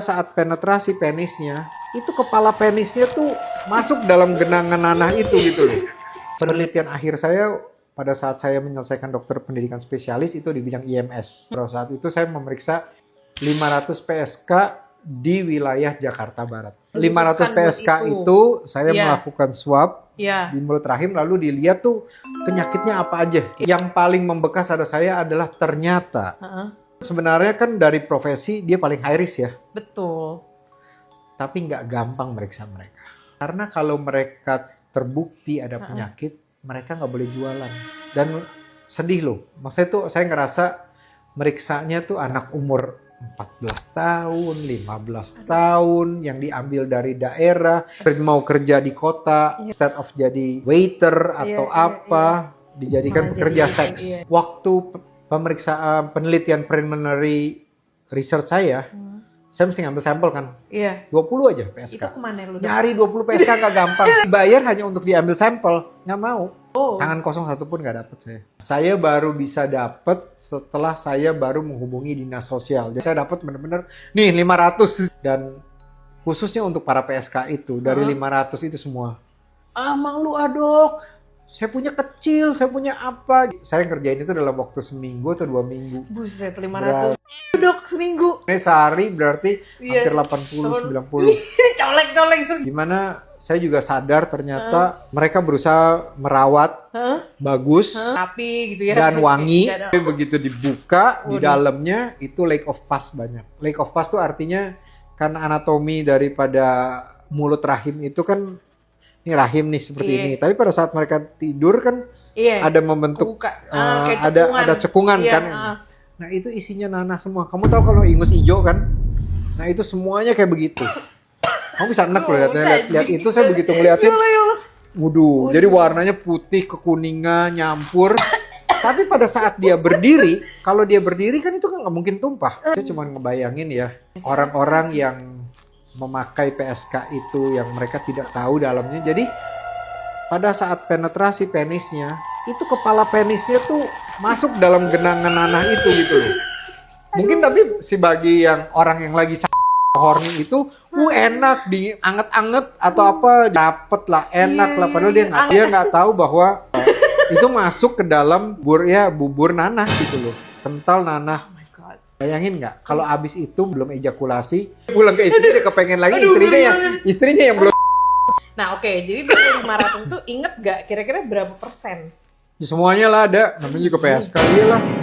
Saat penetrasi penisnya, itu kepala penisnya tuh masuk dalam genangan nanah itu gitu loh. Penelitian akhir saya pada saat saya menyelesaikan dokter pendidikan spesialis itu di bidang IMS. Pada saat itu saya memeriksa 500 PSK di wilayah Jakarta Barat. 500 PSK itu saya melakukan swab di mulut rahim lalu dilihat tuh penyakitnya apa aja. Yang paling membekas pada saya adalah ternyata sebenarnya kan dari profesi dia paling high risk ya. Betul. Tapi nggak gampang meriksa mereka. Karena kalau mereka terbukti ada penyakit, mereka nggak boleh jualan. Dan sedih loh. Maksudnya tuh saya ngerasa meriksanya tuh anak umur 14 tahun, 15 tahun yang diambil dari daerah, mau kerja di kota, instead of jadi waiter atau dijadikan pekerja seks. Waktu pemeriksaan penelitian preliminary research saya mesti ngambil sampel kan. 20 aja PSK. Itu kemana lu? Nyari 20 PSK nggak gampang. Bayar hanya untuk diambil sampel, nggak mau. Tangan kosong satu pun nggak dapet saya. Saya baru bisa dapet setelah saya baru menghubungi dinas sosial. Jadi saya dapat benar-benar nih 500 dan khususnya untuk para PSK itu dari 500 itu semua. Mang lu adok. Saya punya kecil, saya punya apa. Saya ngerjain itu dalam waktu seminggu atau 2 minggu. Buset, 500 dok seminggu. Ini sehari berarti hampir 80-90. Colek-colek. Gimana saya juga sadar ternyata mereka berusaha merawat bagus Rapi gitu ya. dan wangi. Tapi begitu dibuka di dalamnya itu lake of pus banyak. Lake of pus itu artinya kan anatomi daripada mulut rahim itu kan ini rahim nih seperti ini. Tapi pada saat mereka tidur kan ada membentuk ada cekungan kan. Nah itu isinya nanah semua. Kamu tahu kalau ingus hijau kan? Nah itu semuanya kayak begitu. Kamu bisa enak loh lihat itu. Saya begitu ngeliatin. Waduh, jadi warnanya putih kekuningan nyampur. Tapi pada saat dia berdiri, kalau dia berdiri kan itu kan nggak mungkin tumpah. Saya cuma ngebayangin ya orang-orang yang memakai PSK itu yang mereka tidak tahu dalamnya. Jadi pada saat penetrasi penisnya, itu kepala penisnya tuh masuk dalam genangan nanah itu gitu loh. Mungkin tapi si bagi yang orang yang lagi horny itu enak dianget-anget atau apa dapet lah enak lah padahal dia nggak tahu bahwa itu masuk ke dalam bubur nanah gitu loh, kental nanah. Bayangin nggak kalau abis itu belum ejakulasi pulang ke istri dia kepengen lagi istrinya yang belum. Nah oke, jadi dari 500 itu inget gak kira-kira berapa persen? Semuanya lah ada, namanya juga PSK lah.